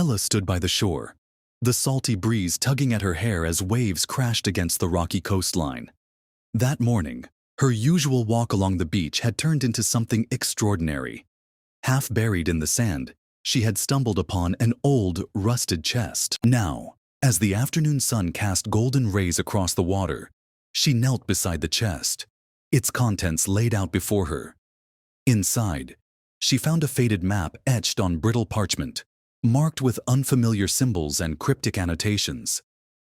Ella stood by the shore, the salty breeze tugging at her hair as waves crashed against the rocky coastline. That morning, her usual walk along the beach had turned into something extraordinary. Half buried in the sand, she had stumbled upon an old, rusted chest. Now, as the afternoon sun cast golden rays across the water, she knelt beside the chest, its contents laid out before her. Inside, she found a faded map etched on brittle parchment, marked with unfamiliar symbols and cryptic annotations.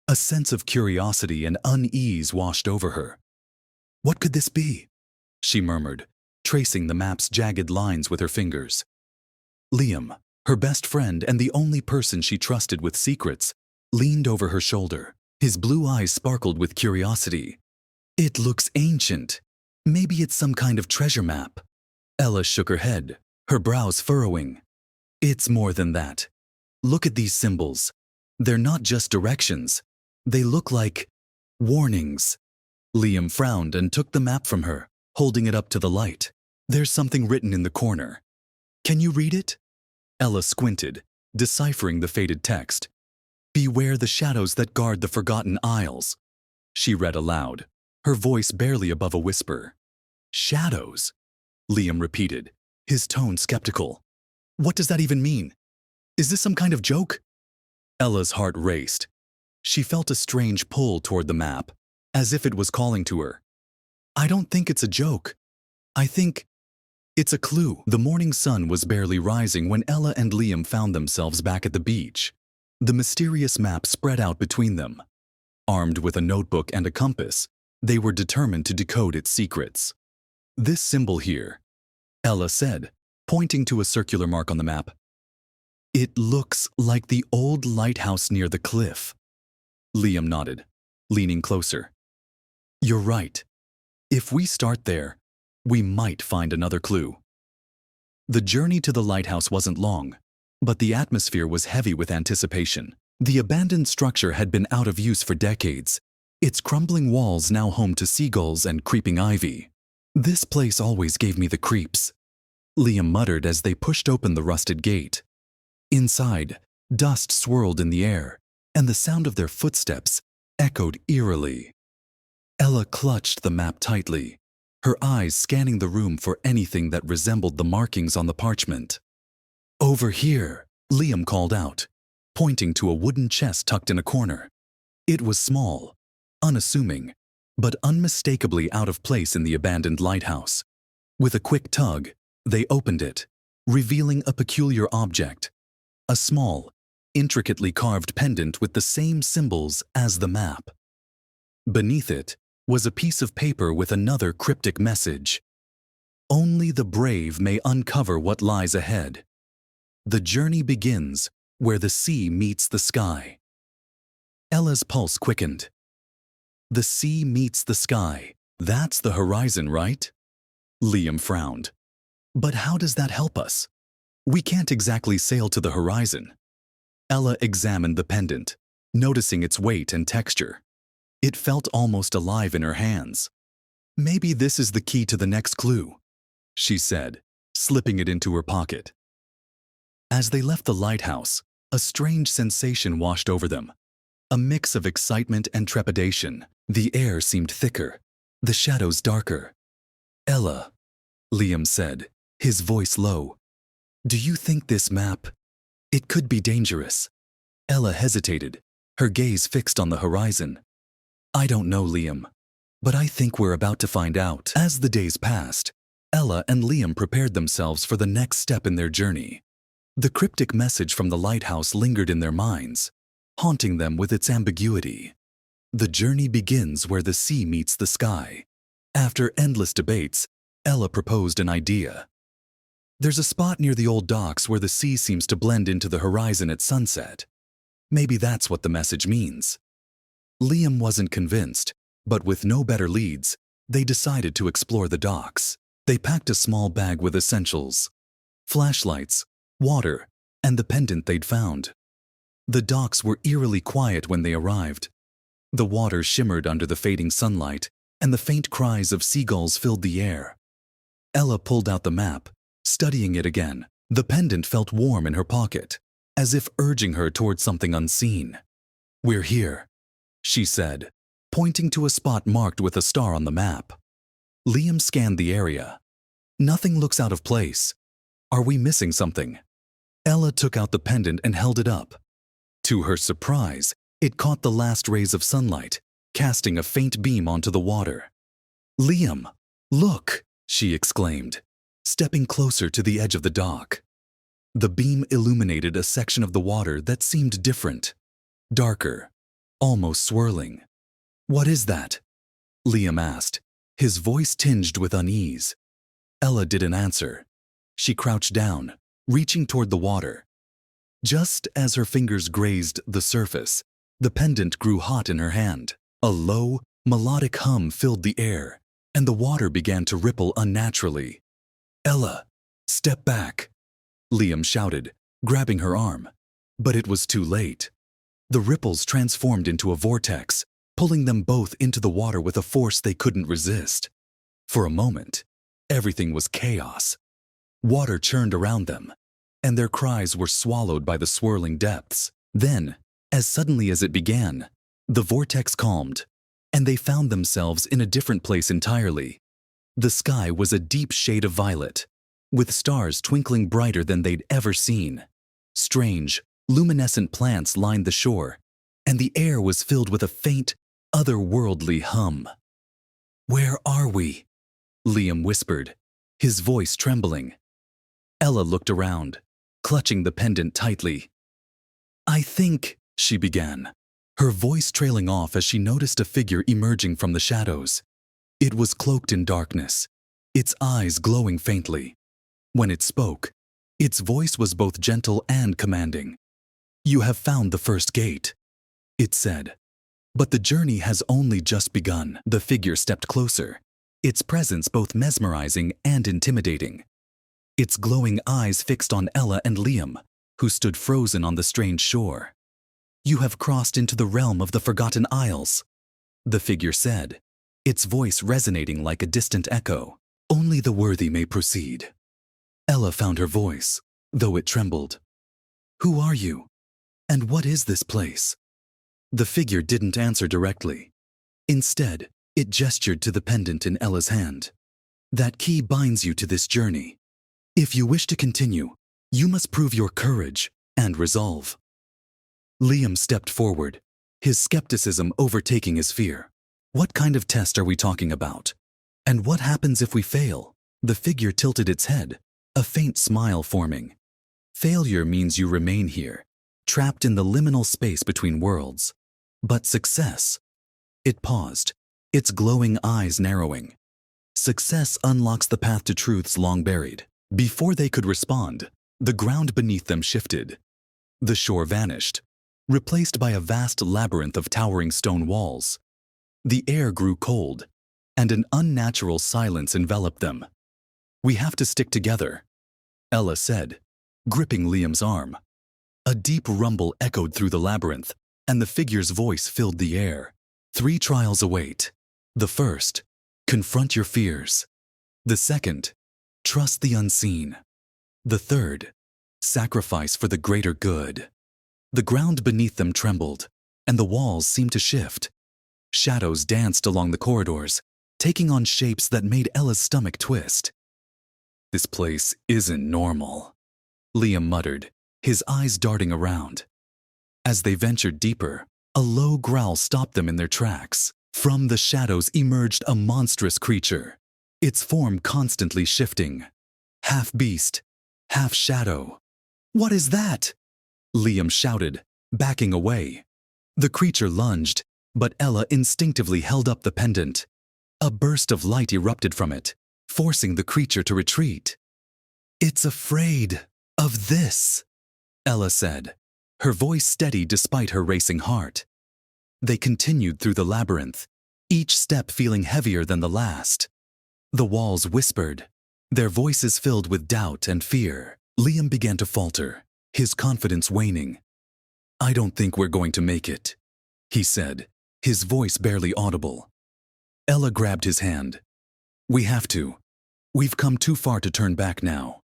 A sense of curiosity and unease washed over her. "What could this be?" she murmured, tracing the map's jagged lines with her fingers. Liam, her best friend and the only person she trusted with secrets, leaned over her shoulder. His blue eyes sparkled with curiosity. "It looks ancient. Maybe it's some kind of treasure map." Ella shook her head, her brows furrowing. "It's more than that. Look at these symbols. They're not just directions. They look like warnings." Liam frowned and took the map from her, holding it up to the light. "There's something written in the corner. Can you read it?" Ella squinted, deciphering the faded text. "Beware the shadows that guard the forgotten isles," she read aloud, her voice barely above a whisper. "Shadows?" Liam repeated, his tone skeptical. "What does that even mean? Is this some kind of joke?" Ella's heart raced. She felt a strange pull toward the map, as if it was calling to her. "I don't think it's a joke. I think it's a clue." The morning sun was barely rising when Ella and Liam found themselves back at the beach. The mysterious map spread out between them. Armed with a notebook and a compass, they were determined to decode its secrets. "This symbol here," Ella said, pointing to a circular mark on the map. "It looks like the old lighthouse near the cliff." Liam nodded, leaning closer. "You're right. If we start there, we might find another clue." The journey to the lighthouse wasn't long, but the atmosphere was heavy with anticipation. The abandoned structure had been out of use for decades, its crumbling walls now home to seagulls and creeping ivy. "This place always gave me the creeps," Liam muttered as they pushed open the rusted gate. Inside, dust swirled in the air, and the sound of their footsteps echoed eerily. Ella clutched the map tightly, her eyes scanning the room for anything that resembled the markings on the parchment. "Over here," Liam called out, pointing to a wooden chest tucked in a corner. It was small, unassuming, but unmistakably out of place in the abandoned lighthouse. With a quick tug, they opened it, revealing a peculiar object, a small, intricately carved pendant with the same symbols as the map. Beneath it was a piece of paper with another cryptic message. "Only the brave may uncover what lies ahead. The journey begins where the sea meets the sky." Ella's pulse quickened. "The sea meets the sky. That's the horizon, right?" Liam frowned. "But how does that help us? We can't exactly sail to the horizon." Ella examined the pendant, noticing its weight and texture. It felt almost alive in her hands. "Maybe this is the key to the next clue," she said, slipping it into her pocket. As they left the lighthouse, a strange sensation washed over them. A mix of excitement and trepidation. The air seemed thicker, the shadows darker. "Ella," Liam said, his voice low, "do you think this map? It could be dangerous." Ella hesitated, her gaze fixed on the horizon. "I don't know, Liam, but I think we're about to find out." As the days passed, Ella and Liam prepared themselves for the next step in their journey. The cryptic message from the lighthouse lingered in their minds, haunting them with its ambiguity. The journey begins where the sea meets the sky. After endless debates, Ella proposed an idea. "There's a spot near the old docks where the sea seems to blend into the horizon at sunset. Maybe that's what the message means." Liam wasn't convinced, but with no better leads, they decided to explore the docks. They packed a small bag with essentials: flashlights, water, and the pendant they'd found. The docks were eerily quiet when they arrived. The water shimmered under the fading sunlight, and the faint cries of seagulls filled the air. Ella pulled out the map, studying it again. The pendant felt warm in her pocket, as if urging her toward something unseen. "We're here," she said, pointing to a spot marked with a star on the map. Liam scanned the area. "Nothing looks out of place. Are we missing something?" Ella took out the pendant and held it up. To her surprise, it caught the last rays of sunlight, casting a faint beam onto the water. "Liam, look!" she exclaimed, stepping closer to the edge of the dock. The beam illuminated a section of the water that seemed different, darker, almost swirling. "What is that?" Liam asked, his voice tinged with unease. Ella didn't answer. She crouched down, reaching toward the water. Just as her fingers grazed the surface, the pendant grew hot in her hand. A low, melodic hum filled the air, and the water began to ripple unnaturally. "Ella, step back," Liam shouted, grabbing her arm. But it was too late. The ripples transformed into a vortex, pulling them both into the water with a force they couldn't resist. For a moment, everything was chaos. Water churned around them, and their cries were swallowed by the swirling depths. Then, as suddenly as it began, the vortex calmed, and they found themselves in a different place entirely. The sky was a deep shade of violet, with stars twinkling brighter than they'd ever seen. Strange, luminescent plants lined the shore, and the air was filled with a faint, otherworldly hum. "Where are we?" Liam whispered, his voice trembling. Ella looked around, clutching the pendant tightly. "I think," she began, her voice trailing off as she noticed a figure emerging from the shadows. It was cloaked in darkness, its eyes glowing faintly. When it spoke, its voice was both gentle and commanding. "You have found the first gate," it said. "But the journey has only just begun." The figure stepped closer, its presence both mesmerizing and intimidating. Its glowing eyes fixed on Ella and Liam, who stood frozen on the strange shore. "You have crossed into the realm of the Forgotten Isles," the figure said, its voice resonating like a distant echo. "Only the worthy may proceed." Ella found her voice, though it trembled. "Who are you? And what is this place?" The figure didn't answer directly. Instead, it gestured to the pendant in Ella's hand. "That key binds you to this journey. If you wish to continue, you must prove your courage and resolve." Liam stepped forward, his skepticism overtaking his fear. "What kind of test are we talking about? And what happens if we fail?" The figure tilted its head, a faint smile forming. "Failure means you remain here, trapped in the liminal space between worlds. But success—" It paused, its glowing eyes narrowing. "Success unlocks the path to truths long buried." Before they could respond, the ground beneath them shifted. The shore vanished, replaced by a vast labyrinth of towering stone walls. The air grew cold, and an unnatural silence enveloped them. "We have to stick together," Ella said, gripping Liam's arm. A deep rumble echoed through the labyrinth, and the figure's voice filled the air. 3 trials await. The first, confront your fears. The second, trust the unseen. The third, sacrifice for the greater good. The ground beneath them trembled, and the walls seemed to shift. Shadows danced along the corridors, taking on shapes that made Ella's stomach twist. "This place isn't normal," Liam muttered, his eyes darting around. As they ventured deeper, a low growl stopped them in their tracks. From the shadows emerged a monstrous creature, its form constantly shifting. Half beast, half shadow. "What is that?" Liam shouted, backing away. The creature lunged, but Ella instinctively held up the pendant. A burst of light erupted from it, forcing the creature to retreat. "It's afraid of this," Ella said, her voice steady despite her racing heart. They continued through the labyrinth, each step feeling heavier than the last. The walls whispered, their voices filled with doubt and fear. Liam began to falter, his confidence waning. "I don't think we're going to make it," he said, his voice barely audible. Ella grabbed his hand. "We have to. We've come too far to turn back now."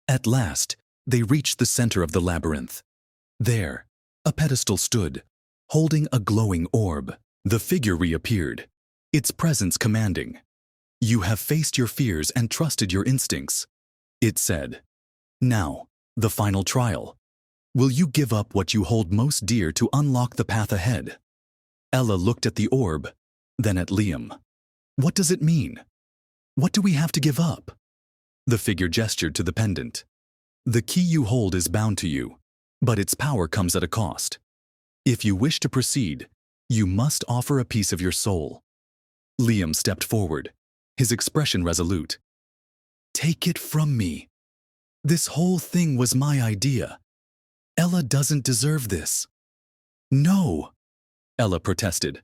At last, they reached the center of the labyrinth, There, a pedestal stood, holding a glowing orb. The figure reappeared, its presence commanding. "You have faced your fears and trusted your instincts," it said. "Now, the final trial. Will you give up what you hold most dear to unlock the path ahead?" Ella looked at the orb, then at Liam. "What does it mean? What do we have to give up?" The figure gestured to the pendant. "The key you hold is bound to you, but its power comes at a cost. If you wish to proceed, you must offer a piece of your soul." Liam stepped forward, his expression resolute. "Take it from me. This whole thing was my idea. Ella doesn't deserve this." "No," Ella protested.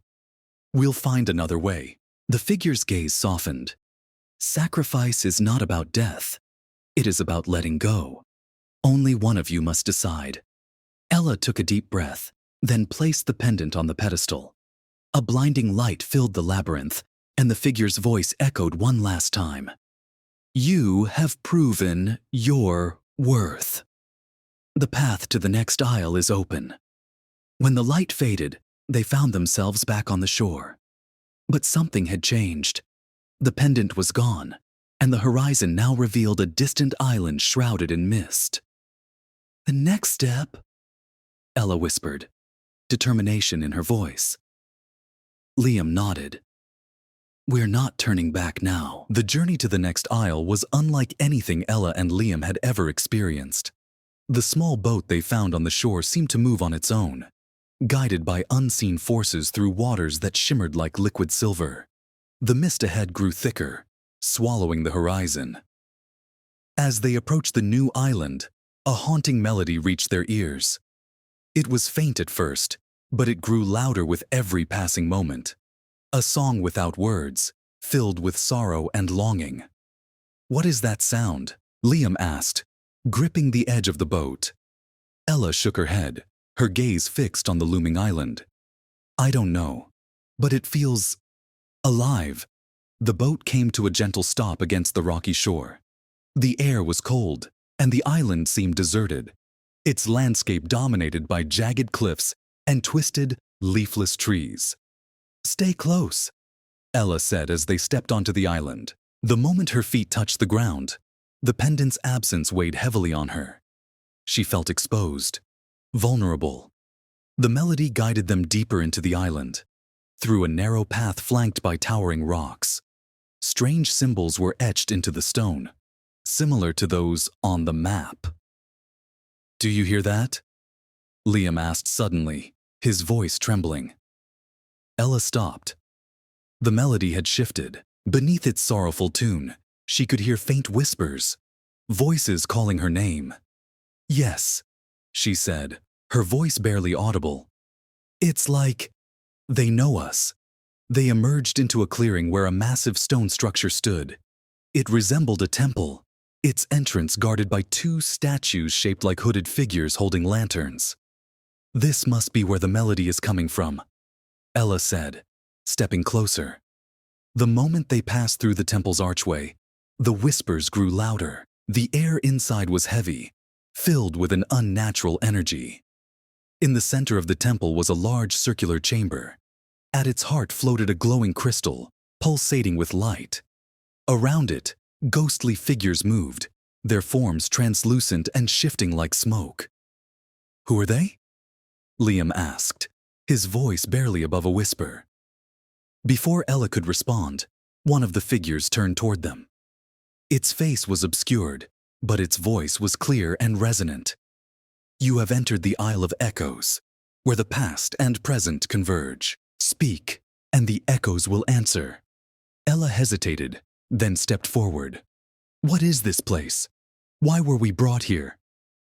"We'll find another way." The figure's gaze softened. "Sacrifice is not about death. It is about letting go. Only one of you must decide." Ella took a deep breath, then placed the pendant on the pedestal. A blinding light filled the labyrinth, and the figure's voice echoed one last time. "You have proven your worth. The path to the next aisle is open." When the light faded, they found themselves back on the shore. But something had changed. The pendant was gone, and the horizon now revealed a distant island shrouded in mist. "The next step," Ella whispered, determination in her voice. Liam nodded. "We're not turning back now." The journey to the next aisle was unlike anything Ella and Liam had ever experienced. The small boat they found on the shore seemed to move on its own, guided by unseen forces through waters that shimmered like liquid silver. The mist ahead grew thicker, swallowing the horizon. As they approached the new island, a haunting melody reached their ears. It was faint at first, but it grew louder with every passing moment. A song without words, filled with sorrow and longing. "What is that sound?" Liam asked, gripping the edge of the boat. Ella shook her head, her gaze fixed on the looming island. "I don't know, but it feels alive." The boat came to a gentle stop against the rocky shore. The air was cold, and the island seemed deserted, its landscape dominated by jagged cliffs and twisted, leafless trees. "Stay close," Ella said as they stepped onto the island. The moment her feet touched the ground, the pendant's absence weighed heavily on her. She felt exposed, vulnerable. The melody guided them deeper into the island, through a narrow path flanked by towering rocks. Strange symbols were etched into the stone, similar to those on the map. "Do you hear that?" Liam asked suddenly, his voice trembling. Ella stopped. The melody had shifted. Beneath its sorrowful tune, she could hear faint whispers, voices calling her name. "Yes," she said, her voice barely audible. "It's like they know us." They emerged into a clearing where a massive stone structure stood. It resembled a temple, its entrance guarded by two statues shaped like hooded figures holding lanterns. "This must be where the melody is coming from," Ella said, stepping closer. The moment they passed through the temple's archway, the whispers grew louder. The air inside was heavy, filled with an unnatural energy. In the center of the temple was a large circular chamber. At its heart floated a glowing crystal, pulsating with light. Around it, ghostly figures moved, their forms translucent and shifting like smoke. "Who are they?" Liam asked, his voice barely above a whisper. Before Ella could respond, one of the figures turned toward them. Its face was obscured, but its voice was clear and resonant. "You have entered the Isle of Echoes, where the past and present converge. Speak, and the echoes will answer." Ella hesitated, then stepped forward. "What is this place? Why were we brought here?"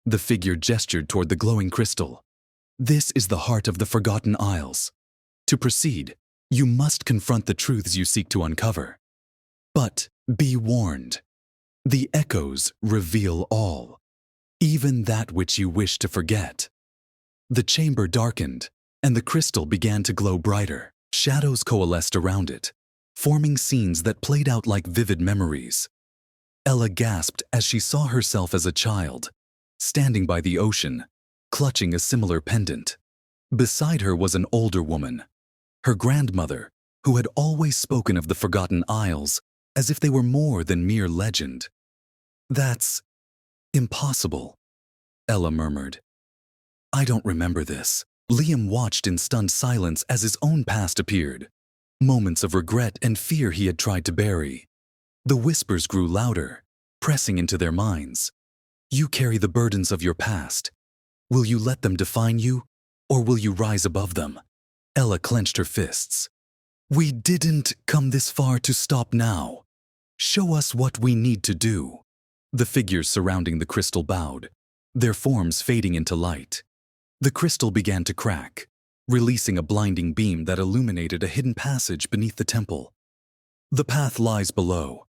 The figure gestured toward the glowing crystal. "This is the heart of the Forgotten Isles. To proceed, you must confront the truths you seek to uncover. But be warned. The echoes reveal all, even that which you wish to forget." The chamber darkened, and the crystal began to glow brighter. Shadows coalesced around it, forming scenes that played out like vivid memories. Ella gasped as she saw herself as a child, standing by the ocean, clutching a similar pendant. Beside her was an older woman, her grandmother, who had always spoken of the Forgotten Isles as if they were more than mere legend. "That's impossible," Ella murmured. "I don't remember this." Liam watched in stunned silence as his own past appeared, moments of regret and fear he had tried to bury. The whispers grew louder, pressing into their minds. "You carry the burdens of your past. Will you let them define you, or will you rise above them?" Ella clenched her fists. "We didn't come this far to stop now. Show us what we need to do." The figures surrounding the crystal bowed, their forms fading into light. The crystal began to crack, releasing a blinding beam that illuminated a hidden passage beneath the temple. "The path lies below,"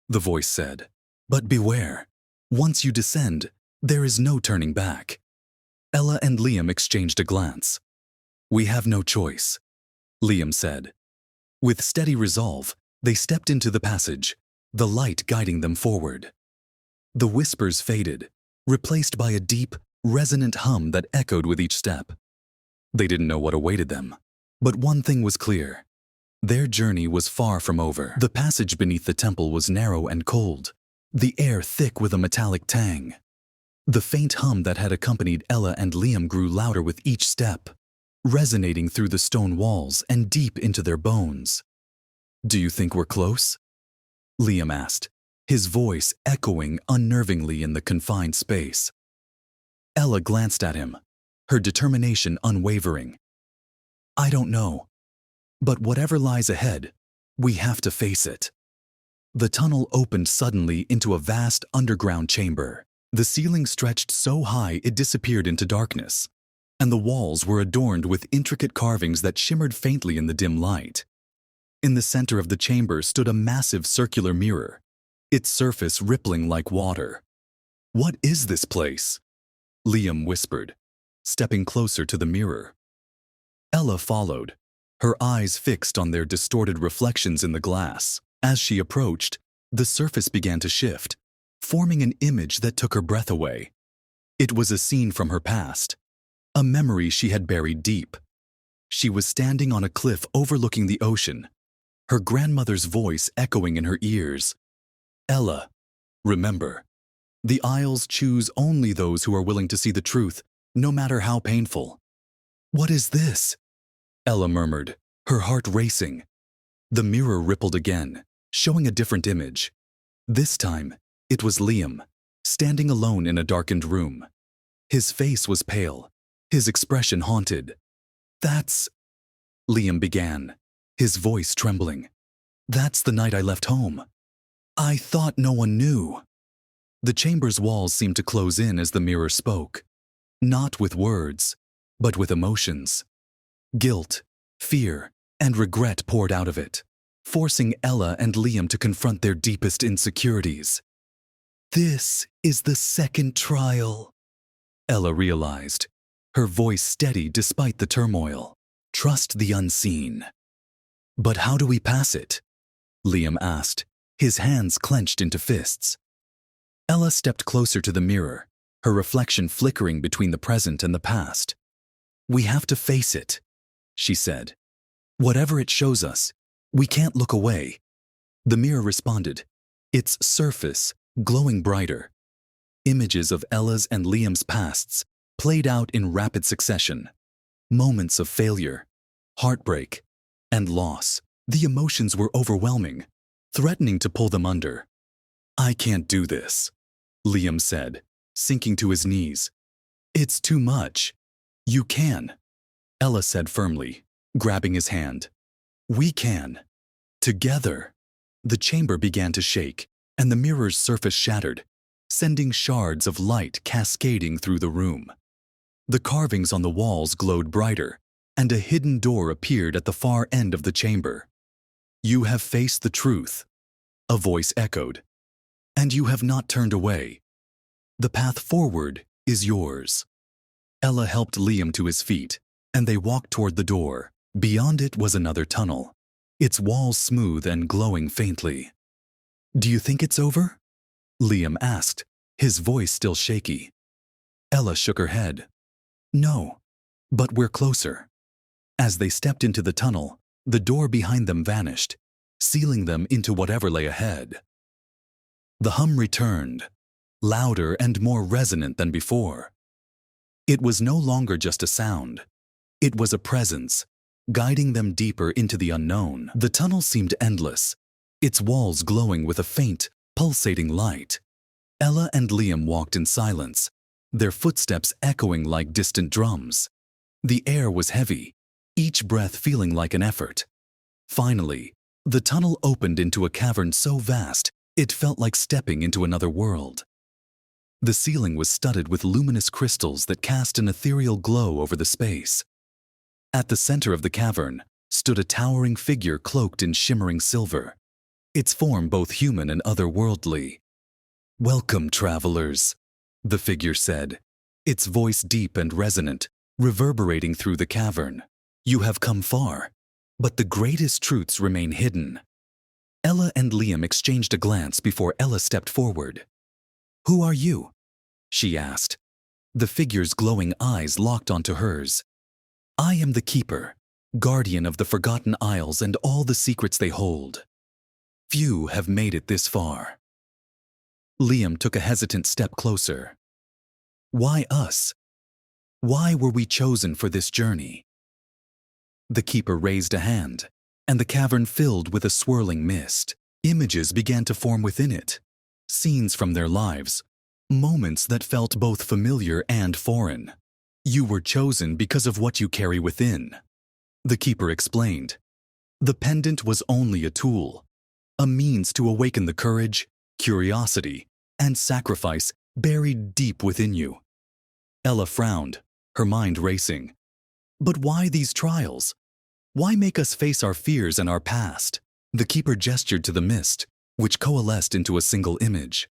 the voice said. "But beware. Once you descend, there is no turning back." Ella and Liam exchanged a glance. "We have no choice," Liam said. With steady resolve, they stepped into the passage, the light guiding them forward. The whispers faded, replaced by a deep, resonant hum that echoed with each step. They didn't know what awaited them, but one thing was clear. Their journey was far from over. The passage beneath the temple was narrow and cold, the air thick with a metallic tang. The faint hum that had accompanied Ella and Liam grew louder with each step, resonating through the stone walls and deep into their bones. "Do you think we're close?" Liam asked, his voice echoing unnervingly in the confined space. Ella glanced at him, her determination unwavering. "I don't know. But whatever lies ahead, we have to face it." The tunnel opened suddenly into a vast underground chamber. The ceiling stretched so high it disappeared into darkness, and the walls were adorned with intricate carvings that shimmered faintly in the dim light. In the center of the chamber stood a massive circular mirror, its surface rippling like water. "What is this place?" Liam whispered, stepping closer to the mirror. Ella followed, her eyes fixed on their distorted reflections in the glass. As she approached, the surface began to shift, forming an image that took her breath away. It was a scene from her past, a memory she had buried deep. She was standing on a cliff overlooking the ocean, her grandmother's voice echoing in her ears. "Ella, remember, the Isles choose only those who are willing to see the truth, no matter how painful." "What is this?" Ella murmured, her heart racing. The mirror rippled again, showing a different image. This time, it was Liam, standing alone in a darkened room. His face was pale, his expression haunted. "That's..." Liam began, his voice trembling. "That's the night I left home. I thought no one knew." The chamber's walls seemed to close in as the mirror spoke, not with words, but with emotions. Guilt, fear, and regret poured out of it, forcing Ella and Liam to confront their deepest insecurities. "This is the second trial," Ella realized, her voice steady despite the turmoil. "Trust the unseen." "But how do we pass it?" Liam asked, his hands clenched into fists. Ella stepped closer to the mirror, her reflection flickering between the present and the past. "We have to face it," she said. "Whatever it shows us, we can't look away." The mirror responded, its surface glowing brighter. Images of Ella's and Liam's pasts played out in rapid succession. Moments of failure, heartbreak, and loss. The emotions were overwhelming, threatening to pull them under. "I can't do this," Liam said, sinking to his knees. "It's too much." "You can," Ella said firmly, grabbing his hand. "We can. Together." The chamber began to shake, and the mirror's surface shattered, sending shards of light cascading through the room. The carvings on the walls glowed brighter, and a hidden door appeared at the far end of the chamber. "You have faced the truth," a voice echoed, "and you have not turned away. The path forward is yours." Ella helped Liam to his feet, and they walked toward the door. Beyond it was another tunnel, its walls smooth and glowing faintly. "Do you think it's over?" Liam asked, his voice still shaky. Ella shook her head. No, but we're closer. As they stepped into the tunnel, the door behind them vanished, sealing them into whatever lay ahead. The hum returned, louder and more resonant than before. It was no longer just a sound. It was a presence, guiding them deeper into the unknown. The tunnel seemed endless, its walls glowing with a faint, pulsating light. Ella and Liam walked in silence, their footsteps echoing like distant drums. The air was heavy, each breath feeling like an effort. Finally, the tunnel opened into a cavern so vast it felt like stepping into another world. The ceiling was studded with luminous crystals that cast an ethereal glow over the space. At the center of the cavern stood a towering figure cloaked in shimmering silver, its form both human and otherworldly. "Welcome, travelers," the figure said, its voice deep and resonant, reverberating through the cavern. "You have come far, but the greatest truths remain hidden." Ella and Liam exchanged a glance before Ella stepped forward. "Who are you?" she asked. The figure's glowing eyes locked onto hers. "I am the Keeper, guardian of the Forgotten Isles and all the secrets they hold. Few have made it this far." Liam took a hesitant step closer. "Why us? Why were we chosen for this journey?" The Keeper raised a hand, and the cavern filled with a swirling mist. Images began to form within it, scenes from their lives, moments that felt both familiar and foreign. "You were chosen because of what you carry within," the Keeper explained. "The pendant was only a tool, a means to awaken the courage, curiosity, and sacrifice buried deep within you." Ella frowned, her mind racing. "But why these trials? Why make us face our fears and our past?" The Keeper gestured to the mist, which coalesced into a single image.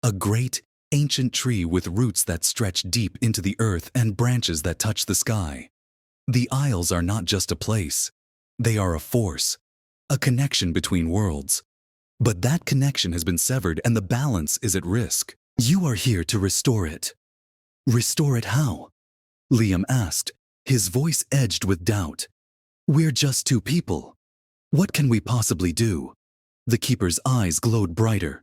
A great, ancient tree with roots that stretch deep into the earth and branches that touch the sky. The Isles are not just a place. They are a force, a connection between worlds. But that connection has been severed and the balance is at risk. You are here to restore it. Restore it how? Liam asked, his voice edged with doubt. We're just two people. What can we possibly do? The Keeper's eyes glowed brighter.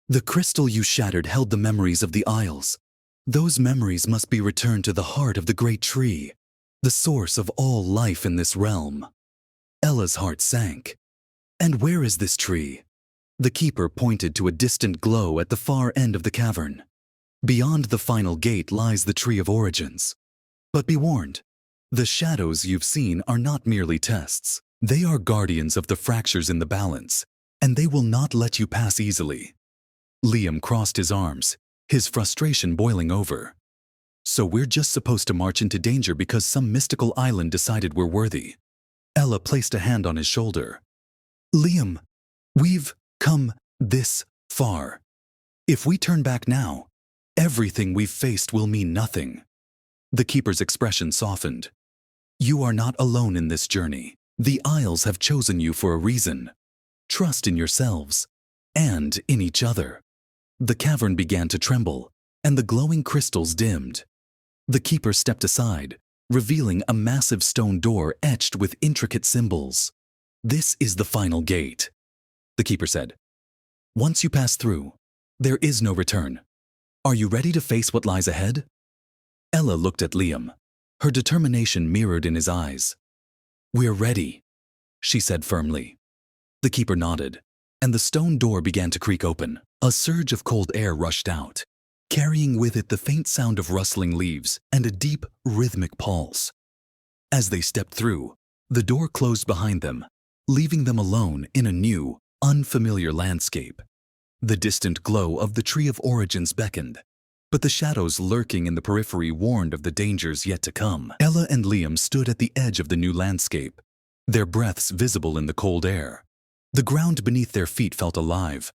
The crystal you shattered held the memories of the Isles. Those memories must be returned to the heart of the great tree, the source of all life in this realm. Ella's heart sank. And where is this tree? The Keeper pointed to a distant glow at the far end of the cavern. Beyond the final gate lies the Tree of Origins. But be warned, the shadows you've seen are not merely tests. They are guardians of the fractures in the balance, and they will not let you pass easily. Liam crossed his arms, his frustration boiling over. So we're just supposed to march into danger because some mystical island decided we're worthy. Ella placed a hand on his shoulder. Liam, we've come this far. If we turn back now, everything we've faced will mean nothing. The Keeper's expression softened. You are not alone in this journey. The Isles have chosen you for a reason. Trust in yourselves and in each other. The cavern began to tremble, and the glowing crystals dimmed. The Keeper stepped aside, revealing a massive stone door etched with intricate symbols. This is the final gate, the Keeper said. Once you pass through, there is no return. Are you ready to face what lies ahead? Ella looked at Liam, her determination mirrored in his eyes. We're ready, she said firmly. The Keeper nodded, and the stone door began to creak open. A surge of cold air rushed out, carrying with it the faint sound of rustling leaves and a deep, rhythmic pulse. As they stepped through, the door closed behind them, leaving them alone in a new, unfamiliar landscape. The distant glow of the Tree of Origins beckoned, but the shadows lurking in the periphery warned of the dangers yet to come. Ella and Liam stood at the edge of the new landscape, their breaths visible in the cold air. The ground beneath their feet felt alive,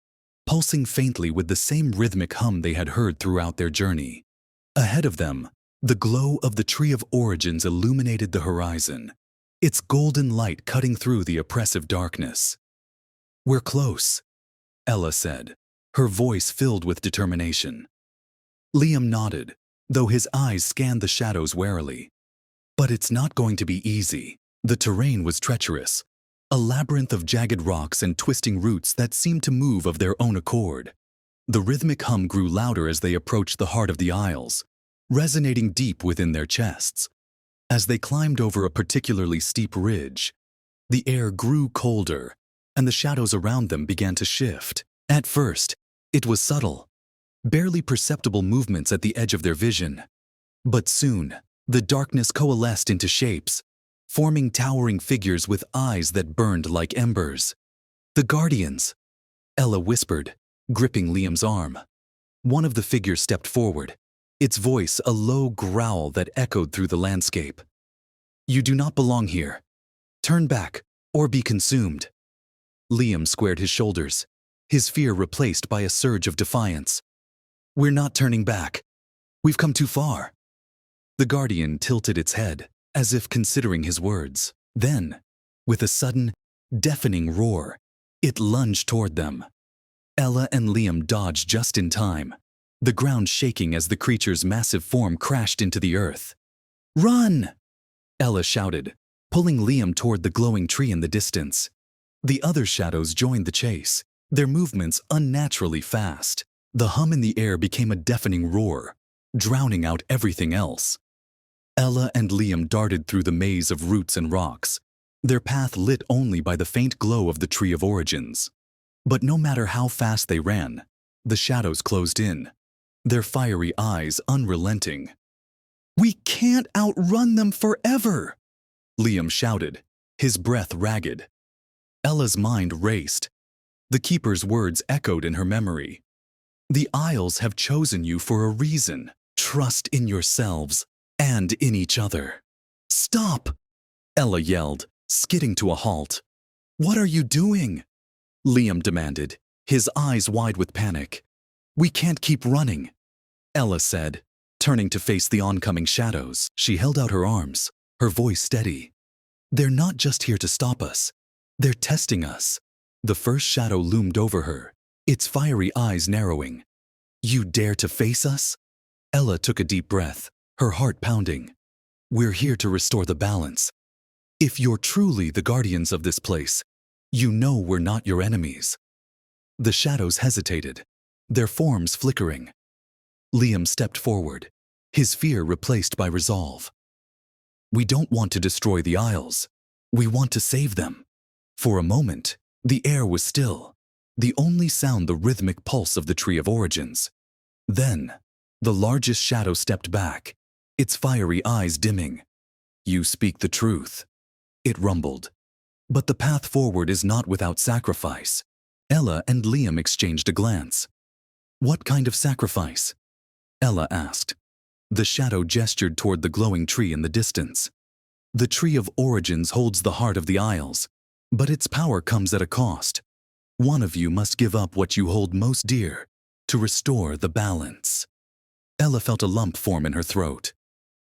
pulsing faintly with the same rhythmic hum they had heard throughout their journey. Ahead of them, the glow of the Tree of Origins illuminated the horizon, its golden light cutting through the oppressive darkness. We're close, Ella said, her voice filled with determination. Liam nodded, though his eyes scanned the shadows warily. But it's not going to be easy. The terrain was treacherous, a labyrinth of jagged rocks and twisting roots that seemed to move of their own accord. The rhythmic hum grew louder as they approached the heart of the Isles, resonating deep within their chests. As they climbed over a particularly steep ridge, the air grew colder, and the shadows around them began to shift. At first, it was subtle, barely perceptible movements at the edge of their vision. But soon, the darkness coalesced into shapes, forming towering figures with eyes that burned like embers. "The Guardians," Ella whispered, gripping Liam's arm. One of the figures stepped forward, its voice a low growl that echoed through the landscape. "You do not belong here. Turn back, or be consumed." Liam squared his shoulders, his fear replaced by a surge of defiance. "We're not turning back. We've come too far." The Guardian tilted its head, as if considering his words. Then, with a sudden, deafening roar, it lunged toward them. Ella and Liam dodged just in time, the ground shaking as the creature's massive form crashed into the earth. "Run!" Ella shouted, pulling Liam toward the glowing tree in the distance. The other shadows joined the chase, their movements unnaturally fast. The hum in the air became a deafening roar, drowning out everything else. Ella and Liam darted through the maze of roots and rocks, their path lit only by the faint glow of the Tree of Origins. But no matter how fast they ran, the shadows closed in, their fiery eyes unrelenting. "We can't outrun them forever!" Liam shouted, his breath ragged. Ella's mind raced. The Keeper's words echoed in her memory. "The Isles have chosen you for a reason. Trust in yourselves and in each other." "Stop!" Ella yelled, skidding to a halt. "What are you doing?" Liam demanded, his eyes wide with panic. "We can't keep running," Ella said, turning to face the oncoming shadows. She held out her arms, her voice steady. "They're not just here to stop us. They're testing us." The first shadow loomed over her, its fiery eyes narrowing. "You dare to face us?" Ella took a deep breath, her heart pounding. "We're here to restore the balance. If you're truly the guardians of this place, you know we're not your enemies." The shadows hesitated, their forms flickering. Liam stepped forward, his fear replaced by resolve. "We don't want to destroy the Isles. We want to save them." For a moment, the air was still, the only sound the rhythmic pulse of the Tree of Origins. Then, the largest shadow stepped back, its fiery eyes dimming. "You speak the truth," it rumbled. "But the path forward is not without sacrifice." Ella and Liam exchanged a glance. "What kind of sacrifice?" Ella asked. The shadow gestured toward the glowing tree in the distance. "The Tree of Origins holds the heart of the Isles, but its power comes at a cost. One of you must give up what you hold most dear to restore the balance." Ella felt a lump form in her throat.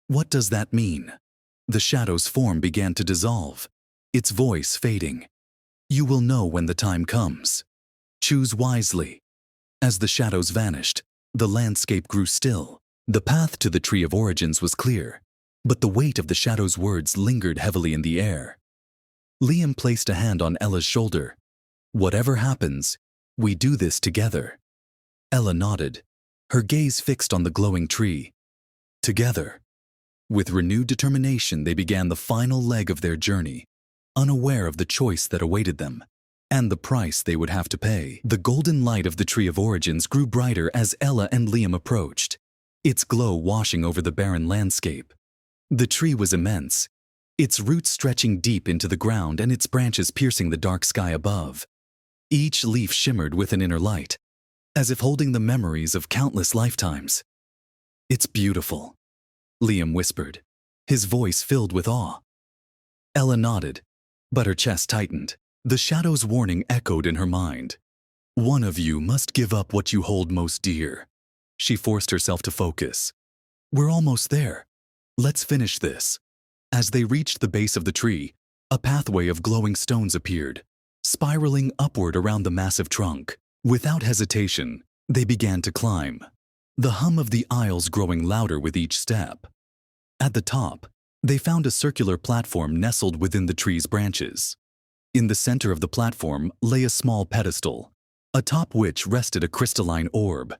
"What does that mean?" The shadow's form began to dissolve, its voice fading. "You will know when the time comes. Choose wisely." As the shadows vanished, the landscape grew still. The path to the Tree of Origins was clear, but the weight of the shadow's words lingered heavily in the air. Liam placed a hand on Ella's shoulder. "Whatever happens, we do this together." Ella nodded, her gaze fixed on the glowing tree. Together. With renewed determination, they began the final leg of their journey, unaware of the choice that awaited them, and the price they would have to pay. The golden light of the Tree of Origins grew brighter as Ella and Liam approached, its glow washing over the barren landscape. The tree was immense, its roots stretching deep into the ground and its branches piercing the dark sky above. Each leaf shimmered with an inner light, as if holding the memories of countless lifetimes. "It's beautiful," Liam whispered, his voice filled with awe. Ella nodded, but her chest tightened. The shadow's warning echoed in her mind. "One of you must give up what you hold most dear." She forced herself to focus. "We're almost there. Let's finish this." As they reached the base of the tree, a pathway of glowing stones appeared, spiraling upward around the massive trunk. Without hesitation, they began to climb. the hum of the aisles growing louder with each step. At the top, they found a circular platform nestled within the tree's branches. In the center of the platform lay a small pedestal, atop which rested a crystalline orb.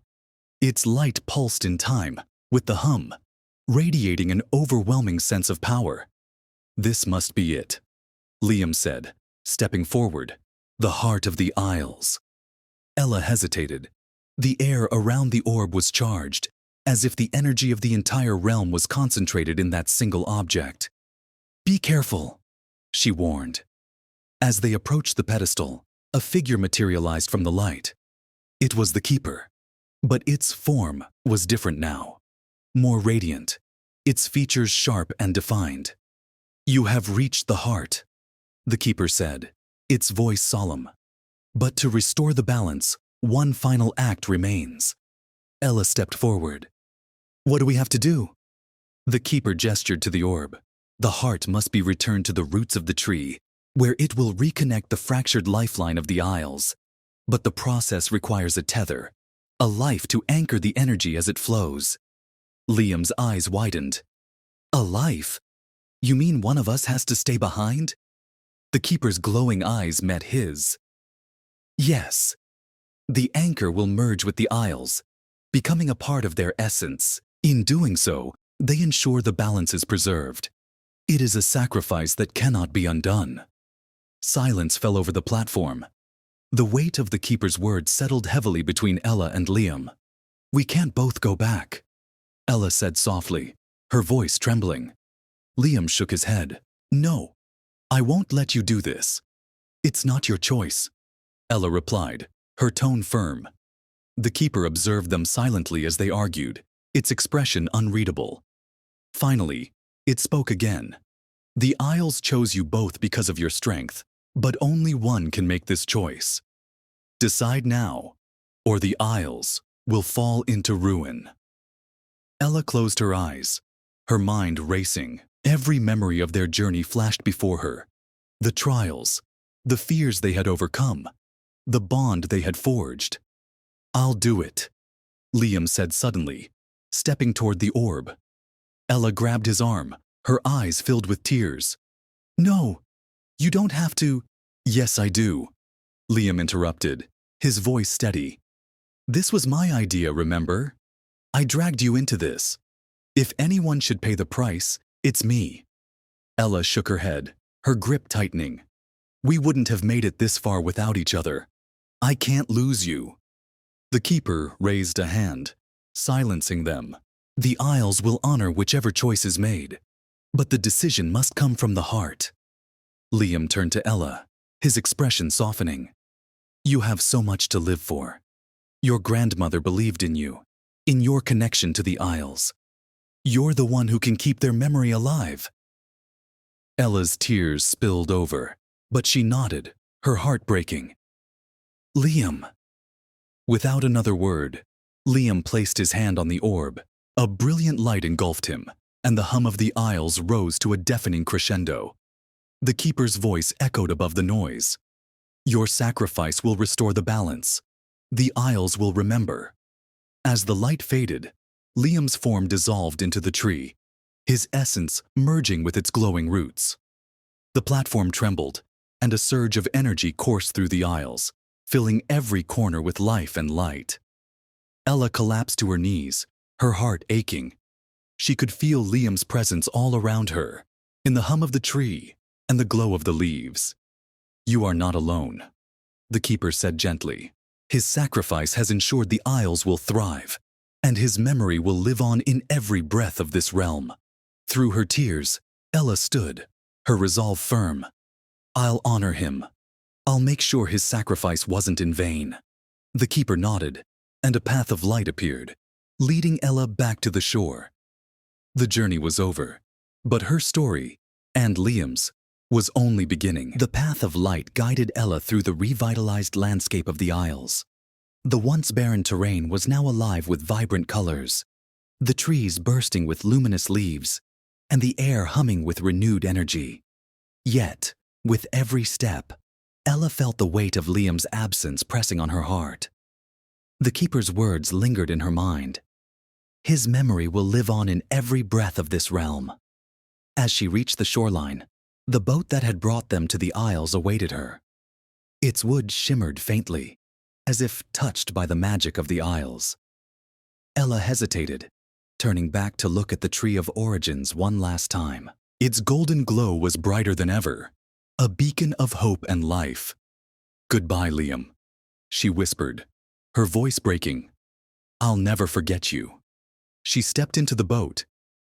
Its light pulsed in time, with the hum, radiating an overwhelming sense of power. "This must be it," Liam said, stepping forward. "The heart of the Isles." Ella hesitated. The air around the orb was charged, as if the energy of the entire realm was concentrated in that single object. "Be careful," she warned. As they approached the pedestal, a figure materialized from the light. It was the Keeper, but its form was different now, more radiant, its features sharp and defined. "You have reached the heart," the Keeper said, its voice solemn. "But to restore the balance, one final act remains." Ella stepped forward. "What do we have to do?" The Keeper gestured to the orb. "The heart must be returned to the roots of the tree, where it will reconnect the fractured lifeline of the Isles. But the process requires a tether, a life to anchor the energy as it flows." Liam's eyes widened. "A life? You mean one of us has to stay behind?" The Keeper's glowing eyes met his. "Yes. The anchor will merge with the Isles, becoming a part of their essence. In doing so, they ensure the balance is preserved. It is a sacrifice that cannot be undone." Silence fell over the platform. The weight of the Keeper's words settled heavily between Ella and Liam. "We can't both go back," Ella said softly, her voice trembling. Liam shook his head. "No, I won't let you do this. It's not your choice," Ella replied, her tone firm. The Keeper observed them silently as they argued, its expression unreadable. Finally, it spoke again. "The Isles chose you both because of your strength, but only one can make this choice. Decide now, or the Isles will fall into ruin." Ella closed her eyes, her mind racing. Every memory of their journey flashed before her. The trials, the fears they had overcome, the bond they had forged. "I'll do it," Liam said suddenly, stepping toward the orb. Ella grabbed his arm, her eyes filled with tears. "No, you don't have to." "Yes, I do," Liam interrupted, his voice steady. "This was my idea, remember? I dragged you into this. If anyone should pay the price, it's me." Ella shook her head, her grip tightening. "We wouldn't have made it this far without each other. I can't lose you." The Keeper raised a hand, silencing them. "The Isles will honor whichever choice is made, but the decision must come from the heart." Liam turned to Ella, his expression softening. "You have so much to live for. Your grandmother believed in you, in your connection to the Isles. You're the one who can keep their memory alive." Ella's tears spilled over, but she nodded, her heart breaking. "Liam." Without another word, Liam placed his hand on the orb. A brilliant light engulfed him, and the hum of the Isles rose to a deafening crescendo. The Keeper's voice echoed above the noise. "Your sacrifice will restore the balance. The Isles will remember." As the light faded, Liam's form dissolved into the tree, his essence merging with its glowing roots. The platform trembled, and a surge of energy coursed through the Isles, filling every corner with life and light. Ella collapsed to her knees, her heart aching. She could feel Liam's presence all around her, in the hum of the tree and the glow of the leaves. "You are not alone," the Keeper said gently. "His sacrifice has ensured the Isles will thrive, and his memory will live on in every breath of this realm." Through her tears, Ella stood, her resolve firm. "I'll honor him. I'll make sure his sacrifice wasn't in vain." The Keeper nodded, and a path of light appeared, leading Ella back to the shore. The journey was over, but her story, and Liam's, was only beginning. The path of light guided Ella through the revitalized landscape of the Isles. The once barren terrain was now alive with vibrant colors, the trees bursting with luminous leaves, and the air humming with renewed energy. Yet, with every step, Ella felt the weight of Liam's absence pressing on her heart. The Keeper's words lingered in her mind, His memory will live on in every breath of this realm. As she reached the shoreline, the boat that had brought them to the Isles awaited her. Its wood shimmered faintly, as if touched by the magic of the Isles. Ella hesitated, turning back to look at the Tree of Origins one last time. Its golden glow was brighter than ever, a beacon of hope and life. "Goodbye, Liam," she whispered, her voice breaking. "I'll never forget you." She stepped into the boat,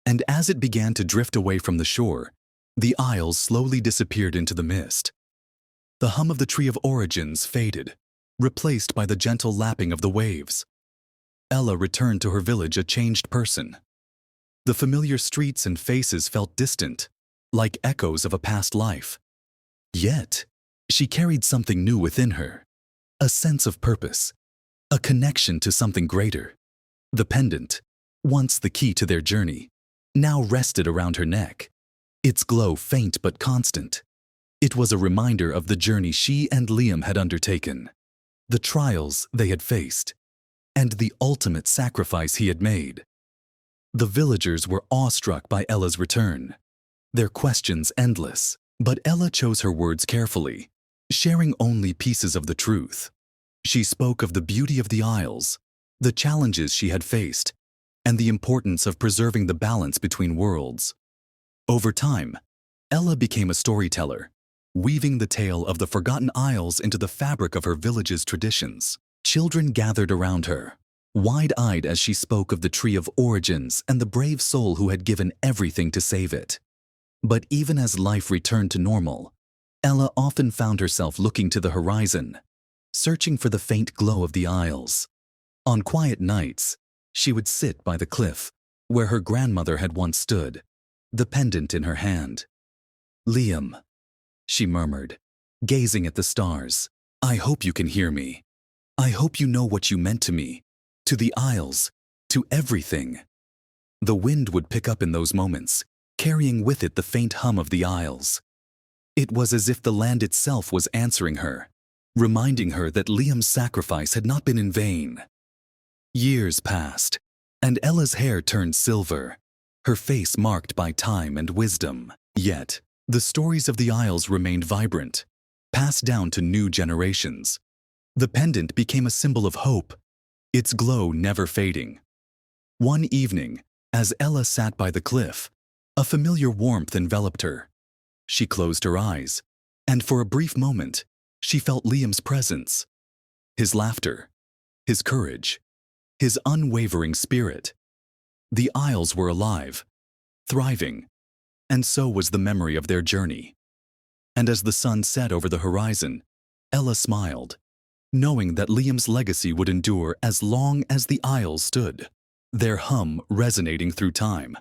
and as it began to drift away from the shore, the Isles slowly disappeared into the mist. The hum of the Tree of Origins faded, replaced by the gentle lapping of the waves. Ella returned to her village a changed person. The familiar streets and faces felt distant, like echoes of a past life. Yet, she carried something new within her, a sense of purpose, a connection to something greater. The pendant, once the key to their journey, now rested around her neck, its glow faint but constant. It was a reminder of the journey she and Liam had undertaken, the trials they had faced, and the ultimate sacrifice he had made. The villagers were awestruck by Ella's return, their questions endless, but Ella chose her words carefully, sharing only pieces of the truth. She spoke of the beauty of the Isles, the challenges she had faced, and the importance of preserving the balance between worlds. Over time, Ella became a storyteller, weaving the tale of the Forgotten Isles into the fabric of her village's traditions. Children gathered around her, wide-eyed as she spoke of the Tree of Origins and the brave soul who had given everything to save it. But even as life returned to normal, Ella often found herself looking to the horizon, searching for the faint glow of the Isles. On quiet nights, she would sit by the cliff, where her grandmother had once stood, the pendant in her hand. "Liam," she murmured, gazing at the stars, "I hope you can hear me. I hope you know what you meant to me, to the Isles, to everything." The wind would pick up in those moments, carrying with it the faint hum of the Isles. It was as if the land itself was answering her, reminding her that Liam's sacrifice had not been in vain. Years passed, and Ella's hair turned silver, her face marked by time and wisdom. Yet, the stories of the Isles remained vibrant, passed down to new generations. The pendant became a symbol of hope, its glow never fading. One evening, as Ella sat by the cliff, a familiar warmth enveloped her. She closed her eyes, and for a brief moment, she felt Liam's presence. His laughter, his courage, his unwavering spirit. The Isles were alive, thriving, and so was the memory of their journey. And as the sun set over the horizon, Ella smiled, knowing that Liam's legacy would endure as long as the Isles stood, their hum resonating through time.